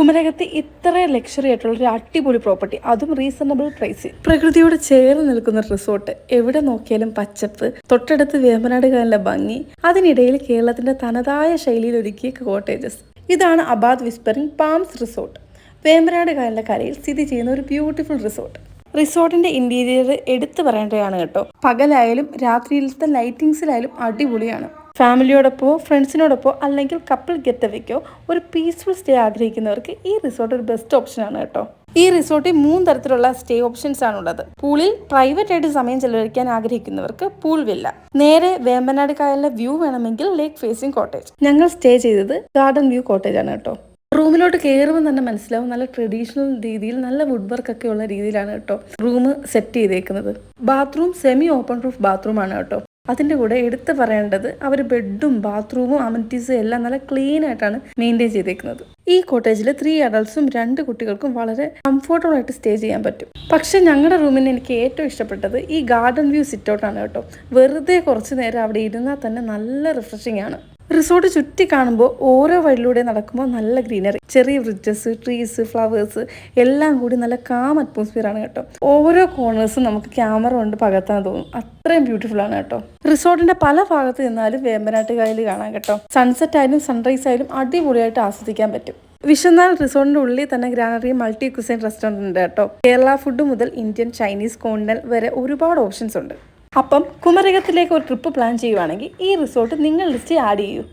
കുമരകത്ത് ഇത്ര ലക്ഷറി ആയിട്ടുള്ള ഒരു അടിപൊളി പ്രോപ്പർട്ടി, അതും റീസണബിൾ പ്രൈസിൽ, പ്രകൃതിയോട് ചേർന്ന് നിൽക്കുന്ന റിസോർട്ട്. എവിടെ നോക്കിയാലും പച്ചപ്പ്, തൊട്ടടുത്ത് വേമ്പനാട് കായലിന്റെ ഭംഗി, അതിനിടയിൽ കേരളത്തിന്റെ തനതായ ശൈലിയിൽ ഒരുക്കിയ കോട്ടേജസ്. ഇതാണ് Abad whispering palms resort. Vembanad കായലിന്റെ കരയിൽ സ്ഥിതി ചെയ്യുന്ന ഒരു ബ്യൂട്ടിഫുൾ റിസോർട്ട്. റിസോർട്ടിന്റെ ഇന്റീരിയർ എടുത്തു പറയേണ്ടതാണ് കേട്ടോ. പകലായാലും രാത്രിയിലത്തെ ലൈറ്റിങ്സിലായാലും അടിപൊളിയാണ്. ഫാമിലിയോടൊപ്പമോ ഫ്രണ്ട്സിനോടൊപ്പമോ അല്ലെങ്കിൽ കപ്പിൾ ഗെറ്റ് അവയ്ക്കോ ഒരു പീസ്ഫുൾ സ്റ്റേ ആഗ്രഹിക്കുന്നവർക്ക് ഈ റിസോർട്ട് ഒരു ബെസ്റ്റ് ഓപ്ഷനാണ് കേട്ടോ. ഈ റിസോർട്ടിൽ 3 തരത്തിലുള്ള സ്റ്റേ ഓപ്ഷൻസ് ആണുള്ളത്. പൂളിൽ പ്രൈവറ്റ് ആയിട്ട് സമയം ചെലവഴിക്കാൻ ആഗ്രഹിക്കുന്നവർക്ക് പൂൾ വില്ല, നേരെ വേമ്പനാട് കായലിന്റെ വ്യൂ വേണമെങ്കിൽ ലേക്ക് ഫേസിംഗ് കോട്ടേജ്. ഞങ്ങൾ സ്റ്റേ ചെയ്തത് ഗാർഡൻ വ്യൂ കോട്ടേജ് ആണ് കേട്ടോ. റൂമിലോട്ട് കയറുമ്പോൾ തന്നെ മനസ്സിലാവും, നല്ല ട്രഡീഷണൽ രീതിയിൽ നല്ല വുഡ് വർക്ക് ഒക്കെ ഉള്ള രീതിയിലാണ് കേട്ടോ റൂം സെറ്റ് ചെയ്തേക്കുന്നത്. Bathroom semi open roof bathroom ആണ് കേട്ടോ. അതിൻ്റെ കൂടെ എടുത്തു പറയേണ്ടത് അവർ ബെഡും ബാത്റൂമും അമനിറ്റീസും എല്ലാം നല്ല ക്ലീൻ ആയിട്ടാണ് മെയിൻറ്റെയിൻ ചെയ്തേക്കുന്നത്. ഈ കോട്ടേജിൽ 3 അഡൾട്ട്സും 2 കുട്ടികൾക്കും വളരെ കംഫർട്ടബിൾ ആയിട്ട് സ്റ്റേ ചെയ്യാൻ പറ്റും. പക്ഷെ ഞങ്ങളുടെ റൂമിന് എനിക്ക് ഏറ്റവും ഇഷ്ടപ്പെട്ടത് ഈ ഗാർഡൻ വ്യൂ സിറ്റ് ഔട്ടാണ് കേട്ടോ. വെറുതെ കുറച്ച് നേരം അവിടെ ഇരുന്നാൽ തന്നെ നല്ല റിഫ്രഷിംഗ് ആണ്. റിസോർട്ട് ചുറ്റി കാണുമ്പോൾ ഓരോ വഴിയിലൂടെ നടക്കുമ്പോൾ നല്ല ഗ്രീനറി, ചെറിയ ബ്രിഡ്ജസ്, ട്രീസ്, ഫ്ലവേഴ്സ് എല്ലാം കൂടി നല്ല കാം അറ്റ്മോസ്ഫിയർ ആണ് കേട്ടോ. ഓരോ കോർണേഴ്സും നമുക്ക് ക്യാമറ കൊണ്ട് പകർത്താൻ തോന്നും, അത്രയും ബ്യൂട്ടിഫുൾ ആണ് കേട്ടോ. റിസോർട്ടിന്റെ പല ഭാഗത്ത് നിന്നാലും വേമ്പനാട്ട് കായൽ കാണാം കേട്ടോ. സൺസെറ്റ് ആയാലും സൺറൈസ് ആയാലും അടിപൊളിയായിട്ട് ആസ്വദിക്കാൻ പറ്റും. വിശന്നാൽ റിസോർട്ടിന്റെ ഉള്ളിൽ തന്നെ ഗ്രാനറി മൾട്ടി ക്യൂസൈൻ റെസ്റ്റോറൻറ്റ് ഉണ്ട് കേട്ടോ. കേരള ഫുഡ് മുതൽ ഇന്ത്യൻ, ചൈനീസ്, കോണ്ടിനൽ വരെ ഒരുപാട് ഓപ്ഷൻസ് ഉണ്ട്. അപ്പം കുമരകത്തിലേക്ക് ഒരു ട്രിപ്പ് പ്ലാൻ ചെയ്യുവാണെങ്കിൽ ഈ റിസോർട്ട് നിങ്ങൾ ലിസ്റ്റ് ആഡ് ചെയ്യൂ.